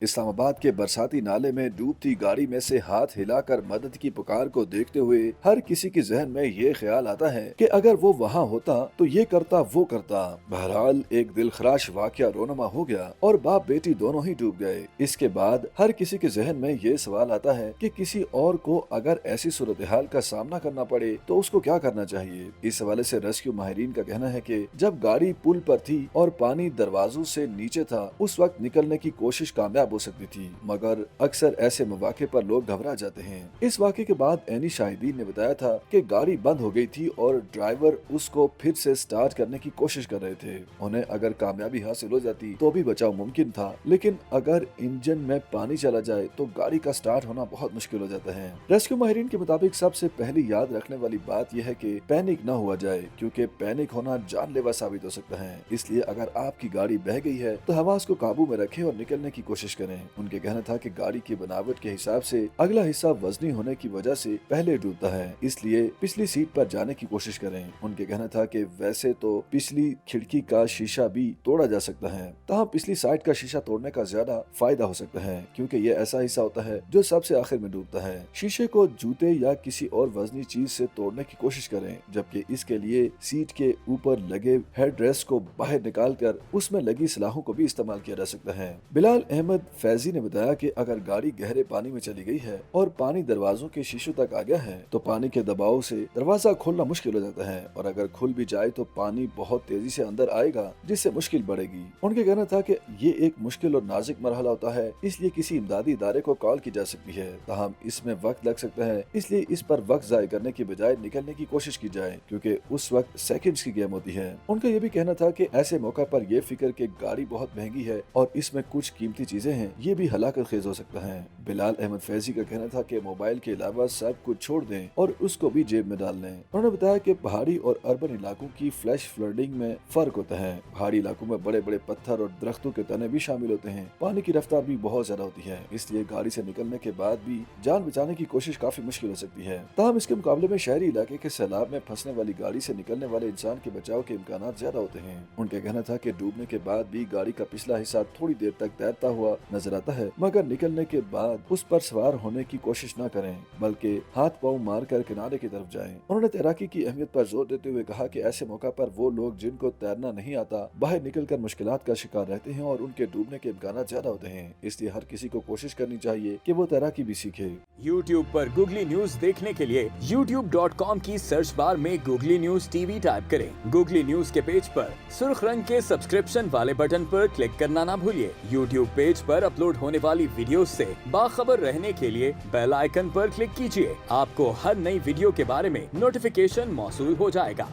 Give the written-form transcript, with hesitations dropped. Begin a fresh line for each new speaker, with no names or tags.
इस्लामाबाद के बरसाती नाले में डूबती गाड़ी में से हाथ हिलाकर मदद की पुकार को देखते हुए हर किसी के जहन में ये ख्याल आता है कि अगर वो वहाँ होता तो ये करता वो करता। बहरहाल एक दिलखराश वाकया रोनमा हो गया और बाप बेटी दोनों ही डूब गए। इसके बाद हर किसी के जहन में ये सवाल आता है कि किसी और को अगर ऐसी सूरत हाल का सामना करना पड़े तो उसको क्या करना चाहिए। इस हवाले से रेस्क्यू माहिरीन का कहना है कि जब गाड़ी पुल पर थी और पानी दरवाजों से नीचे था, उस वक्त निकलने की कोशिश कामयाब हो सकती थी, मगर अक्सर ऐसे मौके पर लोग घबरा जाते हैं। इस वाक़े के बाद ऐनी शाहिदीन ने बताया था कि गाड़ी बंद हो गई थी और ड्राइवर उसको फिर से स्टार्ट करने की कोशिश कर रहे थे। उन्हें अगर कामयाबी हासिल हो जाती तो भी बचाव मुमकिन था, लेकिन अगर इंजन में पानी चला जाए तो गाड़ी का स्टार्ट होना बहुत मुश्किल हो जाता है। रेस्क्यू माहिरीन के मुताबिक सबसे पहली याद रखने वाली बात यह है कि पैनिक न हुआ जाए, क्योंकि पैनिक होना जानलेवा साबित हो सकता है। इसलिए अगर आपकी गाड़ी बह गई है तो हवास को काबू में रखें और निकलने की कोशिश करें। उनके कहना था कि गाड़ी की बनावट के हिसाब से अगला हिस्सा वजनी होने की वजह से पहले डूबता है, इसलिए पिछली सीट पर जाने की कोशिश करें। उनके कहना था कि वैसे तो पिछली खिड़की का शीशा भी तोड़ा जा सकता है, तहाँ पिछली साइड का शीशा तोड़ने का ज्यादा फायदा हो सकता है, क्योंकि ये ऐसा हिस्सा होता है जो सबसे आखिर में डूबता है। शीशे को जूते या किसी और वजनी चीज से तोड़ने की कोशिश करें, जबकि इसके लिए सीट के ऊपर लगे हेड रेस्ट को बाहर निकाल कर उसमें लगी सलाखों को भी इस्तेमाल किया जा सकता है। बिलाल अहमद फैजी ने बताया कि अगर गाड़ी गहरे पानी में चली गई है और पानी दरवाजों के शीशों तक आ गया है तो पानी के दबाव से दरवाजा खोलना मुश्किल हो जाता है, और अगर खुल भी जाए तो पानी बहुत तेजी से अंदर आएगा, जिससे मुश्किल बढ़ेगी। उनके कहना था कि ये एक मुश्किल और नाजुक मरहला होता है, इसलिए किसी इमदादी इदारे को कॉल की जा सकती है, ताहम इसमें वक्त लग सकता है, इसलिए इस पर वक्त जाया करने की बजाय निकलने की कोशिश की जाए, क्योंकि उस वक्त सेकंड्स की गेम होती है। उनका ये भी कहना था कि ऐसे मौका पर यह फिक्र कि गाड़ी बहुत महंगी है और इसमें कुछ कीमती चीजें हैं, ये भी हलाकत खेज हो सकता है। बिलाल अहमद फैजी का कहना था कि मोबाइल के अलावा सब कुछ छोड़ दें और उसको भी जेब में डाल लें। उन्होंने बताया कि पहाड़ी और अर्बन इलाकों की फ्लैश फ्लडिंग में फर्क होता है। पहाड़ी इलाकों में बड़े बड़े पत्थर और दरख्तों के तने भी शामिल होते हैं, पानी की रफ्तार भी बहुत ज्यादा होती है, इसलिए गाड़ी से निकलने के बाद भी जान बचाने की कोशिश काफी मुश्किल हो सकती है। ताहम इसके मुकाबले में शहरी इलाके के सैलाब में फंसने वाली गाड़ी से निकलने वाले इंसान के बचाव के इम्कान ज्यादा होते हैं। उनका कहना था कि डूबने के बाद भी गाड़ी का पिछला हिस्सा थोड़ी देर तक तैरता हुआ नजर आता है, मगर निकलने के बाद उस पर सवार होने की कोशिश न करें, बल्कि हाथ पांव मार कर किनारे की तरफ जाएं। उन्होंने तैराकी की अहमियत पर जोर देते हुए कहा कि ऐसे मौका पर वो लोग जिनको तैरना नहीं आता बाहर निकलकर मुश्किलात का शिकार रहते हैं और उनके डूबने के इम्कान ज्यादा होते हैं, इसलिए हर किसी को कोशिश करनी चाहिए कि वो तैराकी भी सीखे।
YouTube पर गूगली न्यूज देखने के लिए youtube.com की सर्च बार में गूगली न्यूज टीवी टाइप करें। गूगली न्यूज के पेज पर सुर्ख रंग के सब्सक्रिप्शन वाले बटन पर क्लिक करना ना भूलिए। YouTube पेज पर अपलोड होने वाली वीडियो से बाखबर रहने के लिए बेल आइकन पर क्लिक कीजिए। आपको हर नई वीडियो के बारे में नोटिफिकेशन मौसूल हो जाएगा।